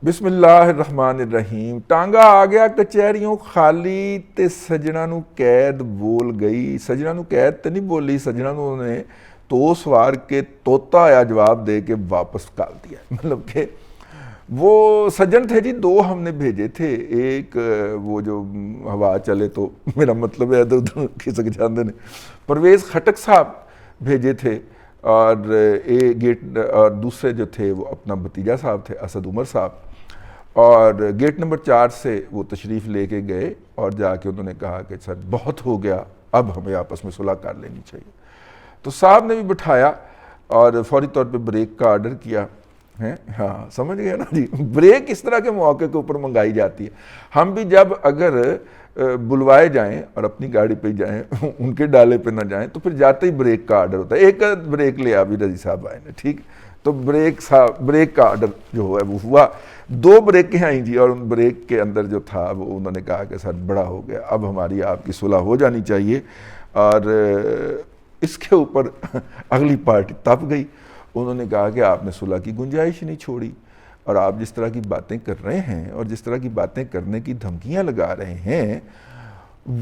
بسم اللہ الرحمن الرحیم۔ ٹانگا آ گیا کچہریوں خالی تے سجنا نو قید بول گئی۔ سجنا نو قید تے نہیں بولی، سجنا نو انہوں نے تو سوار کے طوطا آیا جواب دے کے واپس کال دیا۔ مطلب کہ وہ سجن تھے جی، دو ہم نے بھیجے تھے، ایک وہ جو ہوا چلے تو میرا مطلب ہے ادھر کھسک جاندے نے، پرویز خٹک صاحب بھیجے تھے، اور گیٹ اور دوسرے جو تھے وہ اپنا بھتیجا صاحب تھے اسد عمر صاحب، اور گیٹ نمبر 4 سے وہ تشریف لے کے گئے اور جا کے انہوں نے کہا کہ سر بہت ہو گیا، اب ہمیں آپس میں صلح کر لینی چاہیے۔ تو صاحب نے بھی بٹھایا اور فوری طور پہ بریک کا آرڈر کیا ہے۔ ہاں سمجھ گئے نا جی، بریک اس طرح کے مواقع کے اوپر منگائی جاتی ہے۔ ہم بھی جب اگر بلوائے جائیں اور اپنی گاڑی پہ جائیں، ان کے ڈالے پہ نہ جائیں، تو پھر جاتے ہی بریک کا آرڈر ہوتا ہے۔ ایک بریک لے بھی رضی صاحب آئے نا، ٹھیک، تو بریک کا آرڈر جو ہے وہ ہوا، 2 بریکیں آئیں جی، اور ان بریک کے اندر جو تھا وہ انہوں نے کہا کہ سر بڑا ہو گیا، اب ہماری آپ کی صلح ہو جانی چاہیے۔ اور اس کے اوپر اگلی پارٹی تپ گئی، انہوں نے کہا کہ آپ نے صلح کی گنجائش نہیں چھوڑی، اور آپ جس طرح کی باتیں کر رہے ہیں اور جس طرح کی باتیں کرنے کی دھمکیاں لگا رہے ہیں،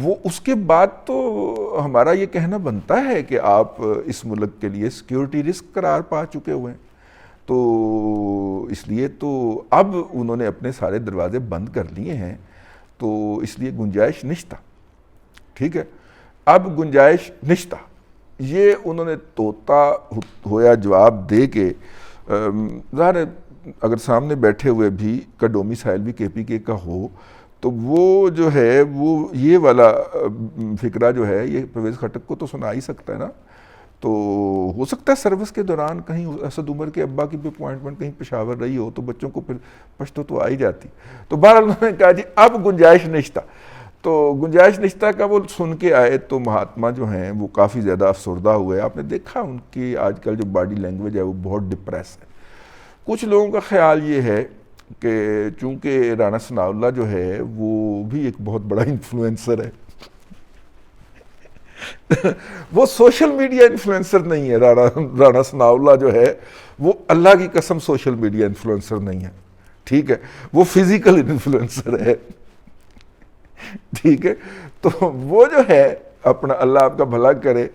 وہ اس کے بعد تو ہمارا یہ کہنا بنتا ہے کہ آپ اس ملک کے لیے سیکیورٹی رسک قرار پا چکے ہوئے ہیں۔ تو اس لیے تو اب انہوں نے اپنے سارے دروازے بند کر لیے ہیں، تو اس لیے گنجائش نشتہ، ٹھیک ہے، اب گنجائش نشتہ، یہ انہوں نے طوطا ہویا جواب دے کے، ظاہر ہے اگر سامنے بیٹھے ہوئے بھی کا ڈومیسائل بھی کے پی کے کا ہو تو وہ جو ہے وہ یہ والا فکرہ جو ہے یہ پرویز خٹک کو تو سنا ہی سکتا ہے نا۔ تو ہو سکتا ہے سروس کے دوران کہیں اسد عمر کے ابا کی بھی اپوائنٹمنٹ کہیں پشاور رہی ہو تو بچوں کو پھر پشتو تو آ ہی جاتی۔ تو بہرحال انہوں نے کہا جی اب گنجائش نشتہ، تو گنجائش نشتہ کا وہ سن کے آئے تو مہاتما جو ہیں وہ کافی زیادہ افسردہ ہوئے۔ آپ نے دیکھا ان کی آج کل جو باڈی لینگویج ہے وہ بہت ڈپریس ہے۔ کچھ لوگوں کا خیال یہ ہے کہ چونکہ رانا ثناء اللہ جو ہے وہ بھی ایک بہت بڑا انفلوئنسر ہے، وہ سوشل میڈیا انفلوئنسر نہیں ہے، رانا ثناء اللہ جو ہے وہ اللہ کی قسم سوشل میڈیا انفلوئنسر نہیں ہے، ٹھیک ہے، وہ فزیکل انفلوئنسر ہے، ٹھیک ہے۔ تو وہ جو ہے اپنا اللہ آپ کا بھلا کرے،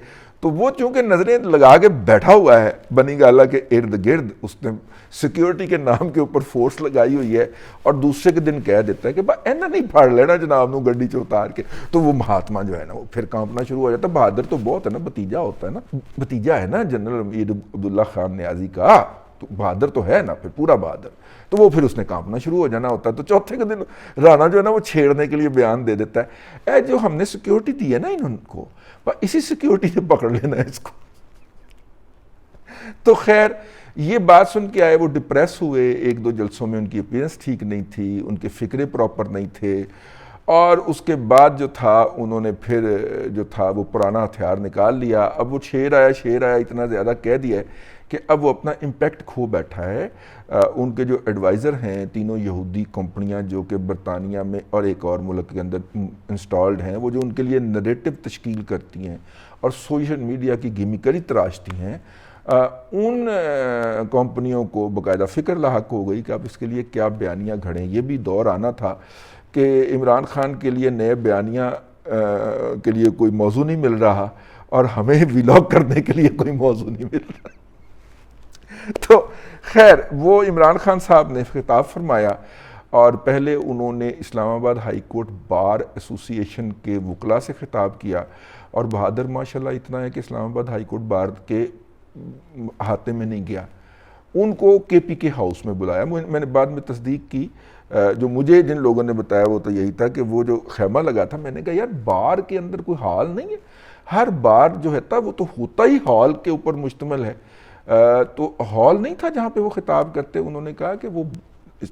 تو وہ چونکہ نظریں لگا کے بیٹھا ہوا ہے بنی گالہ کے ارد گرد، اس نے سیکیورٹی کے نام کے اوپر فورس لگائی ہوئی ہے، اور دوسرے کے دن کہہ دیتا ہے کہ اینا نہیں پھاڑ لینا جناب نو گڈی چ اتار کے، تو وہ مہاتما جو ہے نا وہ پھر کانپنا شروع ہو جاتا ہے۔ بہادر تو بہت ہے نا، بھتیجا ہوتا ہے نا، بھتیجا ہے نا جنرل امیر عبداللہ خان نیازی کا، تو بہادر تو ہے نا، پھر پورا بہادر، تو وہ پھر اس نے کانپنا شروع ہو جانا ہوتا ہے۔ تو چوتھے کے دن رانا جو ہے نا وہ چھیڑنے کے لیے بیان دے دیتا ہے، اے جو ہم نے سیکیورٹی دی ہے نا انہوں کو، اسی سیکیورٹی سے پکڑ لینا ہے اس کو۔ تو خیر یہ بات سن کے آئے، وہ ڈپریس ہوئے، 1-2 جلسوں میں ان کی اپیرنس ٹھیک نہیں تھی، ان کے فکرے پراپر نہیں تھے، اور اس کے بعد جو تھا انہوں نے پھر جو تھا وہ پرانا ہتھیار نکال لیا۔ اب وہ شیر آیا اتنا زیادہ کہہ دیا ہے کہ اب وہ اپنا امپیکٹ کھو بیٹھا ہے۔ ان کے جو ایڈوائزر ہیں، تینوں یہودی کمپنیاں جو کہ برطانیہ میں اور ایک اور ملک کے اندر انسٹالڈ ہیں، وہ جو ان کے لیے نریٹو تشکیل کرتی ہیں اور سوشل میڈیا کی گیمکری تراشتی ہیں، ان کمپنیوں کو باقاعدہ فکر لاحق ہو گئی کہ اب اس کے لیے کیا بیانیہ گھڑیں۔ یہ بھی دور آنا تھا کہ عمران خان کے لیے نئے بیانیہ کے لیے کوئی موضوع نہیں مل رہا، اور ہمیں ویلاگ کرنے کے لیے کوئی موضوع نہیں مل رہا۔ تو خیر وہ عمران خان صاحب نے خطاب فرمایا، اور پہلے انہوں نے اسلام آباد ہائی کورٹ بار ایسوسی ایشن کے وکلاء سے خطاب کیا، اور بہادر ماشاءاللہ اتنا ہے کہ اسلام آباد ہائی کورٹ بار کے احاطے میں نہیں گیا، ان کو کے پی کے ہاؤس میں بلایا۔ میں نے بعد میں تصدیق کی، جو مجھے جن لوگوں نے بتایا وہ تو یہی تھا کہ وہ جو خیمہ لگا تھا، میں نے کہا یار بار کے اندر کوئی ہال نہیں ہے، ہر بار جو ہے وہ تو ہوتا ہی ہال کے اوپر مشتمل ہے، تو ہال نہیں تھا جہاں پہ وہ خطاب کرتے۔ انہوں نے کہا کہ وہ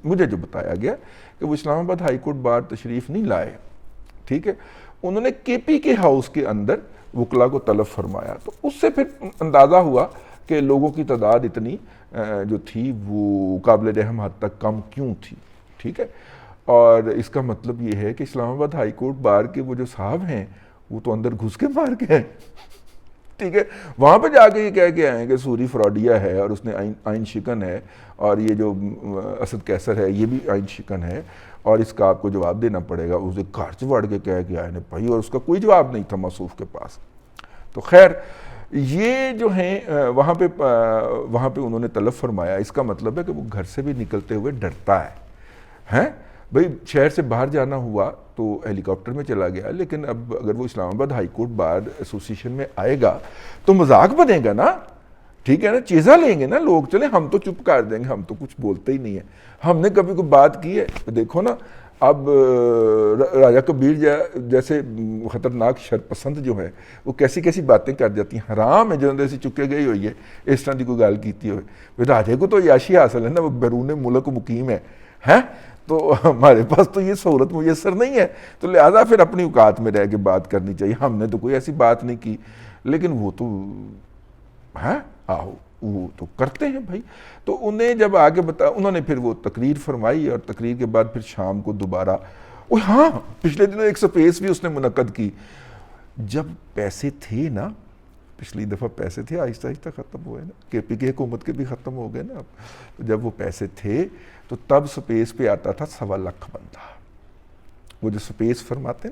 مجھے جو بتایا گیا کہ وہ اسلام آباد ہائی کورٹ بار تشریف نہیں لائے، ٹھیک ہے، انہوں نے کے پی کے ہاؤس کے اندر وکلا کو طلب فرمایا۔ تو اس سے پھر اندازہ ہوا کہ لوگوں کی تعداد اتنی جو تھی وہ قابل رحم حد تک کم کیوں تھی، ٹھیک ہے۔ اور اس کا مطلب یہ ہے کہ اسلام آباد ہائی کورٹ بار کے وہ جو صاحب ہیں وہ تو اندر گھس کے مار گئے ہیں، ٹھیک ہے، وہاں پہ جا کے یہ کہہ کے آئے کہ سوری فراڈیا ہے اور اس نے آئین شکن ہے، اور یہ جو اسد قیصر ہے یہ بھی آئین شکن ہے، اور اس کا آپ کو جواب دینا پڑے گا. اسے گھر سے وڑ کے کہہ کے آئے نے بھائی، اور اس کا کوئی جواب نہیں تھا موصوف کے پاس. تو خیر یہ جو ہیں وہاں پہ انہوں نے طلب فرمایا. اس کا مطلب ہے کہ وہ گھر سے بھی نکلتے ہوئے ڈرتا ہے. بھئی شہر سے باہر جانا ہوا تو ہیلی کاپٹر میں چلا گیا، لیکن اب اگر وہ اسلام آباد ہائی کورٹ بار ایسوسیشن میں آئے گا تو مذاق بنے گا نا، ٹھیک ہے نا، چیزاں لیں گے نا لوگ. چلیں ہم تو چپ کر دیں گے، ہم تو کچھ بولتے ہی نہیں ہیں. ہم نے کبھی کوئی بات کی ہے؟ دیکھو نا اب راجہ کبیر جیسے خطرناک شرپسند جو ہے وہ کیسی کیسی باتیں کر جاتی ہیں. حرام ہے جنہوں سے چکے گئی ہوئی ہے اس طرح کی کوئی گال کیتی ہوئے. راجے کو تو عیاشی حاصل ہے نا، وہ بیرون ملک مقیم ہے، تو ہمارے پاس تو یہ سہولت میسر نہیں ہے، تو لہٰذا پھر اپنی اوقات میں رہ کے بات کرنی چاہیے. ہم نے تو کوئی ایسی بات نہیں کی، لیکن وہ تو وہ تو کرتے ہیں بھائی. تو انہیں جب آگے انہوں نے پھر وہ تقریر فرمائی، اور تقریر کے بعد پھر شام کو دوبارہ پچھلے دنوں ایک سپیس بھی اس نے منعقد کی. جب پیسے تھے نا، پچھلی دفعہ پیسے تھے، آہستہ آہستہ ختم ہوئے نا، کے پی کے حکومت کے بھی ختم ہو گئے نا. اب جب وہ پیسے تھے تو تب سپیس پہ آتا تھا 1.25 لاکھ بندہ. وہ جو سپیس فرماتے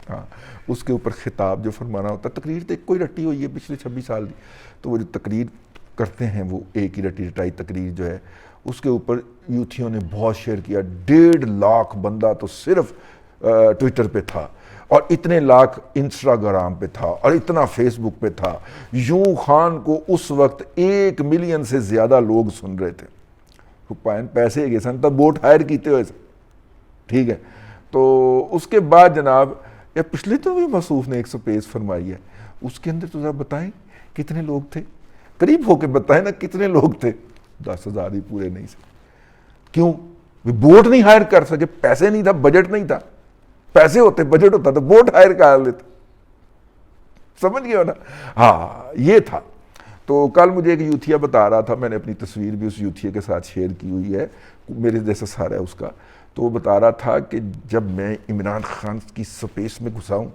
نا، اس کے اوپر خطاب جو فرمانا ہوتا ہے. تقریر تو ایک کوئی رٹی ہوئی ہے پچھلے 26 سال کی، تو وہ جو تقریر کرتے ہیں وہ ایک ہی رٹی رٹائی تقریر جو ہے، اس کے اوپر یوتھیوں نے بہت شیئر کیا. 1.5 لاکھ بندہ تو صرف ٹویٹر پہ تھا، اور اتنے لاکھ انسٹاگرام پہ تھا، اور اتنا فیس بک پہ تھا. یوں خان کو اس وقت 1 ملین سے زیادہ لوگ سن رہے تھے. پیسے گئے سن تب ووٹ ہائر کیتے ہوئے سن، ٹھیک ہے. تو اس کے بعد جناب پچھلے تو بھی موصوف نے ایک سپیس فرمائی ہے، اس کے اندر تو ذرا بتائیں کتنے لوگ تھے، قریب ہو کے بتائیں نا کتنے لوگ تھے. 10,000 ہی پورے نہیں سے. کیوں؟ ووٹ نہیں ہائر کر سکے، پیسے نہیں تھا، بجٹ نہیں تھا. پیسے ہوتے، بجٹ ہوتا تو ووٹ ہائر کر لیتے. سمجھ گئے ہو نا؟ یہ تھا. تو کل مجھے ایک یوتھیا بتا رہا تھا، میں نے اپنی تصویر بھی اس یوتھیا کے ساتھ شیئر کی ہوئی ہے، میرے جیسا سارا ہے اس کا. تو وہ بتا رہا تھا کہ جب میں عمران خان کی سپیس میں گھسا ہوں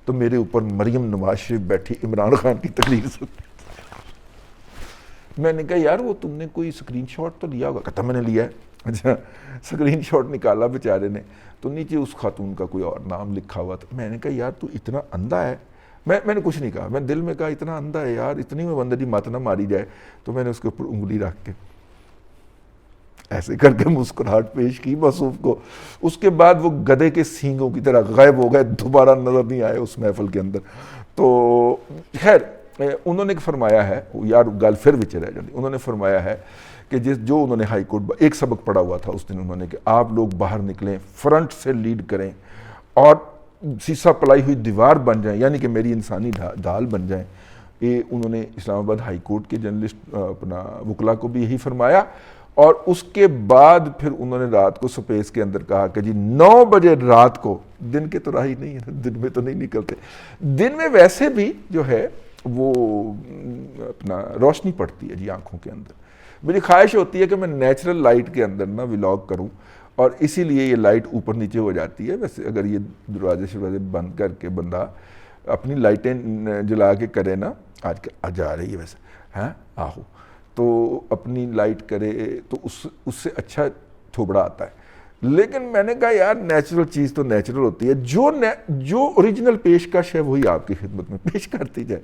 تو میرے اوپر مریم نواز شریف بیٹھی عمران خان کی تقریر سنتی. میں نے کہا یار وہ تم نے کوئی سکرین شاٹ تو لیا ہوگا؟ کہتا میں نے لیا ہے. اچھا، سکرین شاٹ نکالا بیچارے نے، تو نیچے اس خاتون کا کوئی اور نام لکھا ہوا تھا. میں نے کہا یار تو اتنا اندھا ہے. میں نے کچھ نہیں کہا، میں دل میں کہا اتنا اندھا ہے یار، اتنی میں بندے کی مت نہ ماری جائے. تو میں نے اس کے اوپر انگلی رکھ کے ایسے کر کے مسکراہٹ پیش کی موصوف کو. اس کے بعد وہ گدھے کے سینگوں کی طرح غائب ہو گئے، دوبارہ نظر نہیں آئے اس محفل کے اندر. تو خیر انہوں نے فرمایا ہے، یار گل پھر وچ رہ جاتی، انہوں نے فرمایا ہے کہ جو انہوں نے ہائی کورٹ ایک سبق پڑھا ہوا تھا اس دن انہوں نے، کہ آپ لوگ باہر نکلیں، فرنٹ سے لیڈ کریں، اور سیسا پلائی ہوئی دیوار بن جائیں، یعنی کہ میری انسانی ڈھال بن جائیں. یہ انہوں نے اسلام آباد ہائی کورٹ کے جرنلسٹ اپنا وکلا کو بھی یہی فرمایا. اور اس کے بعد پھر انہوں نے رات کو سپیس کے اندر کہا کہ جی 9 بجے رات کو، دن کے تو راہی نہیں ہے، دن میں تو نہیں نکلتے، دن میں ویسے بھی جو ہے وہ اپنا روشنی پڑتی ہے جی آنکھوں کے اندر. میری خواہش ہوتی ہے کہ میں نیچرل لائٹ کے اندر نا ولاگ کروں، اور اسی لیے یہ لائٹ اوپر نیچے ہو جاتی ہے. ویسے اگر یہ دروازے بند کر کے بندہ اپنی لائٹیں جلا کے کرے نا، آج جا رہی ہے ویسے تو اپنی لائٹ کرے تو اس سے اچھا تھوبڑا آتا ہے. لیکن میں نے کہا یار نیچرل چیز تو نیچرل ہوتی ہے، جو اوریجنل پیشکش ہے وہی آپ کی خدمت میں پیش کرتی جائے.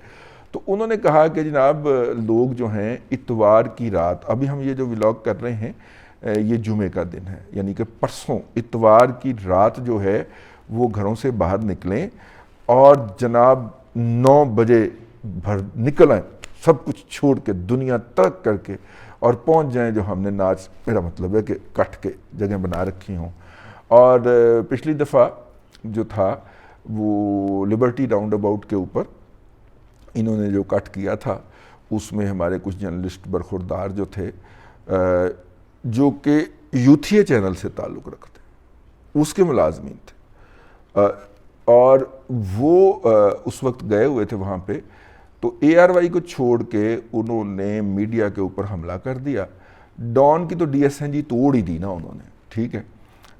تو انہوں نے کہا کہ جناب لوگ جو ہیں اتوار کی رات، ابھی ہم یہ جو ولاگ کر رہے ہیں یہ جمعے کا دن ہے، یعنی کہ پرسوں اتوار کی رات جو ہے وہ گھروں سے باہر نکلیں، اور جناب 9 بجے نکل آئیں، سب کچھ چھوڑ کے دنیا ترک کر کے، اور پہنچ جائیں جو ہم نے ناچ، میرا مطلب ہے کہ کٹ کے جگہ بنا رکھی ہوں. اور پچھلی دفعہ جو تھا وہ لبرٹی راؤنڈ اباؤٹ کے اوپر انہوں نے جو کٹ کیا تھا، اس میں ہمارے کچھ جرنلسٹ برخوردار جو تھے، جو کہ یوتھیے چینل سے تعلق رکھتے، اس کے ملازمین تھے، اور وہ اس وقت گئے ہوئے تھے وہاں پہ. تو اے آر وائی کو چھوڑ کے انہوں نے میڈیا کے اوپر حملہ کر دیا. ڈان کی تو ڈی ایس این جی توڑ ہی دی نا انہوں نے، ٹھیک ہے.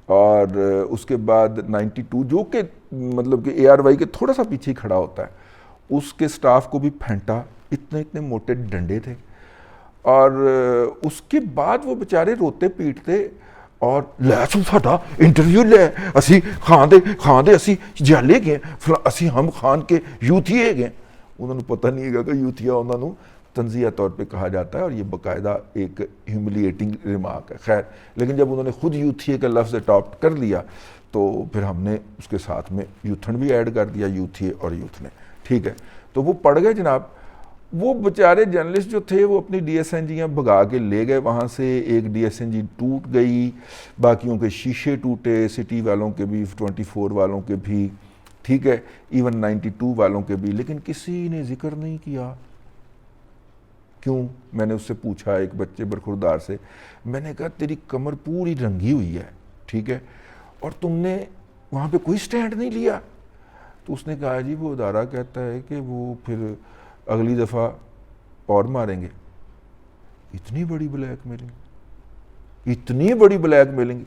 اور اس کے بعد 92 جو کہ مطلب کہ اے آر وائی کے تھوڑا سا پیچھے کھڑا ہوتا ہے، اس کے سٹاف کو بھی پھینٹا، اتنے اتنے موٹے ڈنڈے تھے، اور اس کے بعد وہ بیچارے روتے پیٹتے اور لے تو ساڈا انٹرویو لے، اسی خان دے اسی جیلے گئے، اسی ہم خان کے یوتھیے گئے. انہوں نے پتہ نہیں ہے کہ یوتھیا انہوں نے تنزیہ طور پہ کہا جاتا ہے، اور یہ باقاعدہ ایک ہیوملیٹنگ ریمارک ہے. خیر، لیکن جب انہوں نے خود یوتھیے کا لفظ اڈاپٹ کر لیا تو پھر ہم نے اس کے ساتھ میں یوتھن بھی ایڈ کر دیا، یوتھیے اور یوتھ نے. ٹھیک ہے، تو وہ پڑ گئے جناب. وہ بیچارے جرنلسٹ جو تھے وہ اپنی ڈی ایس این جیاں بھگا کے لے گئے وہاں سے. ایک ڈی ایس این جی ٹوٹ گئی، باقیوں کے شیشے ٹوٹے، سٹی والوں کے بھی، 24 والوں کے بھی، ٹھیک ہے، ایون 92 والوں کے بھی، لیکن کسی نے ذکر نہیں کیا. کیوں؟ میں نے اس سے پوچھا، ایک بچے برخوردار سے، میں نے کہا تیری کمر پوری رنگی ہوئی ہے، ٹھیک ہے، اور تم نے وہاں پہ کوئی سٹینڈ نہیں لیا؟ تو اس نے کہا جی وہ ادارہ کہتا ہے کہ وہ پھر اگلی دفعہ اور ماریں گے. اتنی بڑی بلیک میلنگ، اتنی بڑی بلیک میلنگ.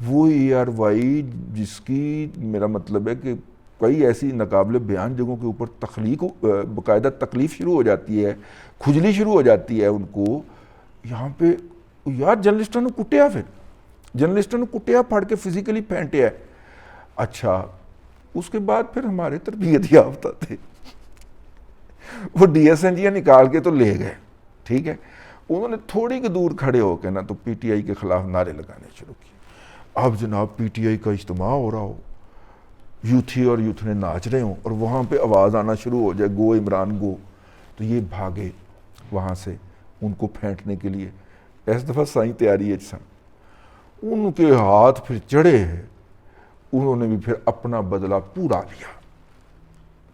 وہ ERY جس کی میرا مطلب ہے کہ کئی ایسی ناقابل بیان جگہوں کے اوپر تخلیق باقاعدہ تکلیف شروع ہو جاتی ہے، کھجلی شروع ہو جاتی ہے ان کو. یہاں پہ یار جرنلسٹوں نے کٹیا، پھر جرنلسٹوں نے کٹیا، پھاڑ کے فزیکلی پھینٹیا. اچھا، اس کے بعد پھر ہمارے تربیت یافتہ تھے، وہ ڈی ایس این جی نکال کے تو لے گئے، ٹھیک ہے. انہوں نے تھوڑی کے دور کھڑے ہو کے نا تو پی ٹی آئی کے خلاف نعرے لگانے شروع کیے. اب جناب پی ٹی آئی کا اجتماع ہو رہا ہو، یوتھی اور یوتھ نے ناچ رہے ہوں، اور وہاں پہ آواز آنا شروع ہو جائے گو عمران گو، تو یہ بھاگے وہاں سے ان کو پھینٹنے کے لیے. اس دفعہ سائیں تیاری ہے سن، ان کے ہاتھ پھر چڑھے، انہوں نے بھی پھر اپنا بدلہ پورا لیا.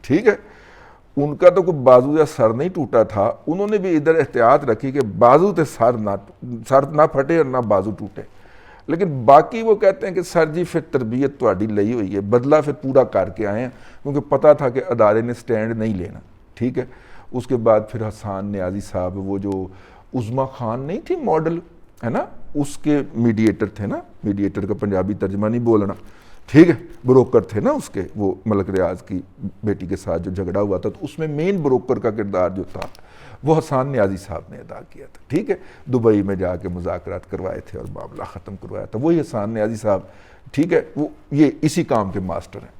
ٹھیک ہے، ان کا تو کوئی بازو یا سر نہیں ٹوٹا تھا، انہوں نے بھی ادھر احتیاط رکھی کہ بازو تے سر نہ پھٹے اور نہ بازو ٹوٹے. لیکن باقی وہ کہتے ہیں کہ سر جی پھر تربیت تہاڈی لئی ہوئی ہے، بدلہ پھر پورا کر کے آئے ہیں، کیونکہ پتہ تھا کہ ادارے نے سٹینڈ نہیں لینا. ٹھیک ہے، اس کے بعد پھر حسان نیازی صاحب، وہ جو عظمیٰ خان نہیں تھی ماڈل ہے نا، اس کے میڈیٹر تھے نا، میڈیٹر کا پنجابی ترجمہ نہیں بولنا، ٹھیک ہے، بروکر تھے نا اس کے، وہ ملک ریاض کی بیٹی کے ساتھ جو جھگڑا ہوا تھا تو اس میں مین بروکر کا کردار جو تھا وہ حسان نیازی صاحب نے ادا کیا تھا. ٹھیک ہے، دبئی میں جا کے مذاکرات کروائے تھے اور معاملہ ختم کروایا تھا، وہی حسان نیازی صاحب. ٹھیک ہے، وہ یہ اسی کام کے ماسٹر ہیں.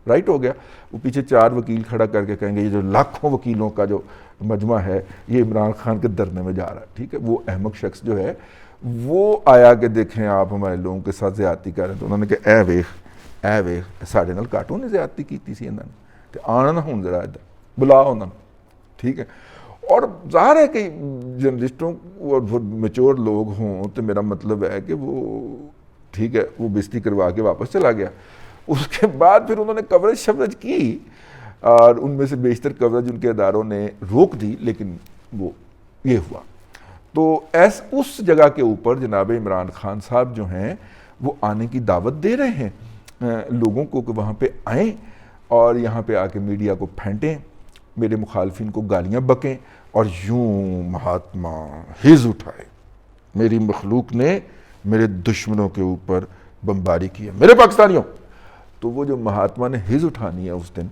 رائٹ ہو گیا. وہ پیچھے 4 وکیل کھڑا کر کے کہیں گے یہ جو لاکھوں وکیلوں کا جو مجمع ہے یہ عمران خان کے دھرنے میں جا رہا ہے. ٹھیک ہے، وہ احمق شخص جو ہے وہ آیا کہ دیکھیں آپ ہمارے لوگوں کے ساتھ زیادتی کر رہے ہیں. تو انہوں نے کہا اے ویخ ساڈے نال کاٹو نے زیادتی کیتی سی انہوں نے، تے آنا نہ ہون ذرا ادھر بلا انہوں نے. ٹھیک ہے، اور ظاہر ہے کہ جرنلسٹوں اور میچور لوگ ہوں تو میرا مطلب ہے کہ وہ ٹھیک ہے وہ بےزتی کروا کے واپس چلا گیا. اس کے بعد پھر انہوں نے کوریج کی، اور ان میں سے بیشتر کوریج ان کے اداروں نے روک دی، لیکن وہ یہ ہوا. تو اس جگہ کے اوپر جناب عمران خان صاحب جو ہیں وہ آنے کی دعوت دے رہے ہیں لوگوں کو کہ وہاں پہ آئیں اور یہاں پہ آ کے میڈیا کو پھینٹیں، میرے مخالفین کو گالیاں بکیں، اور یوں مہاتما ہز اٹھائے، میری مخلوق نے میرے دشمنوں کے اوپر بمباری کی ہے، میرے پاکستانیوں. تو وہ جو مہاتما نے ہز اٹھانی ہے اس دن،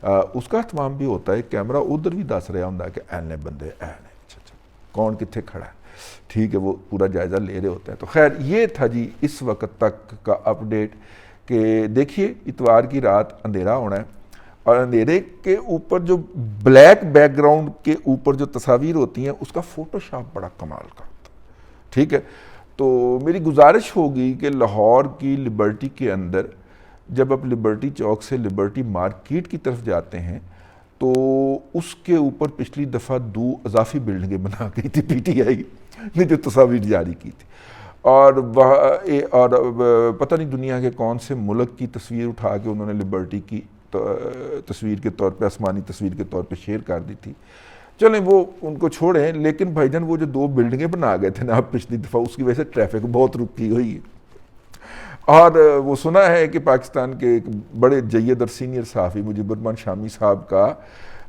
اس کا اہتمام بھی ہوتا ہے. کیمرہ ادھر بھی دس رہا ہوں کہ اینے بندے اینے، اچھا کون کتنے کھڑا ہے، ٹھیک ہے، وہ پورا جائزہ لے رہے ہوتے ہیں. تو خیر یہ تھا جی اس وقت تک کا اپ ڈیٹ کہ دیکھیے اتوار کی رات اندھیرا ہونا ہے، اور اندھیرے کے اوپر جو بلیک بیک گراؤنڈ کے اوپر جو تصاویر ہوتی ہیں اس کا فوٹو شاپ بڑا کمال کا ہوتا ہے. ٹھیک ہے، تو میری گزارش ہوگی کہ لاہور کی لبرٹی کے اندر جب آپ لبرٹی چوک سے لبرٹی مارکیٹ کی طرف جاتے ہیں تو اس کے اوپر پچھلی دفعہ 2 اضافی بلڈنگیں بنا گئی تھی پی ٹی آئی نے جو تصاویر جاری کی تھی، اور پتہ نہیں دنیا کے کون سے ملک کی تصویر اٹھا کے انہوں نے لبرٹی کی تصویر کے طور پہ، آسمانی تصویر کے طور پہ شیئر کر دی تھی. چلیں وہ ان کو چھوڑیں، لیکن بھائی جان وہ جو 2 بلڈنگیں بنا گئے تھے نا آپ پچھلی دفعہ، اس کی وجہ سے ٹریفک بہت رکی ہوئی ہے. اور وہ سنا ہے کہ پاکستان کے ایک بڑے جید اور سینئر صحافی مجیب الرحمان شامی صاحب کا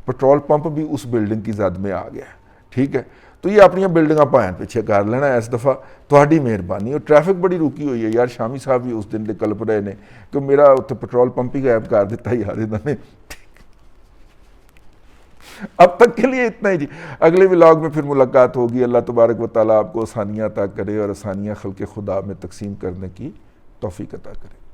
پٹرول پمپ بھی اس بلڈنگ کی زد میں آ گیا. ٹھیک ہے، تو یہ اپنی بلڈنگاں پائیں پیچھے کر لینا اس دفعہ، تہاڈی مہربانی. اور ٹریفک بڑی رکی ہوئی ہے یار، شامی صاحب بھی اس دن دے کلپ رہے نے کہ میرا اتنے پٹرول پمپ ہی غائب کر دیتا یار انہوں نے. اب تک کے لیے اتنا ہی جی. اگلے ولاگ میں پھر ملاقات ہوگی. اللہ تبارک و تعالیٰ آپ کو آسانیاں عطا کرے اور آسانیاں خلق خدا میں تقسیم کرنے کی توفیق عطا کرے.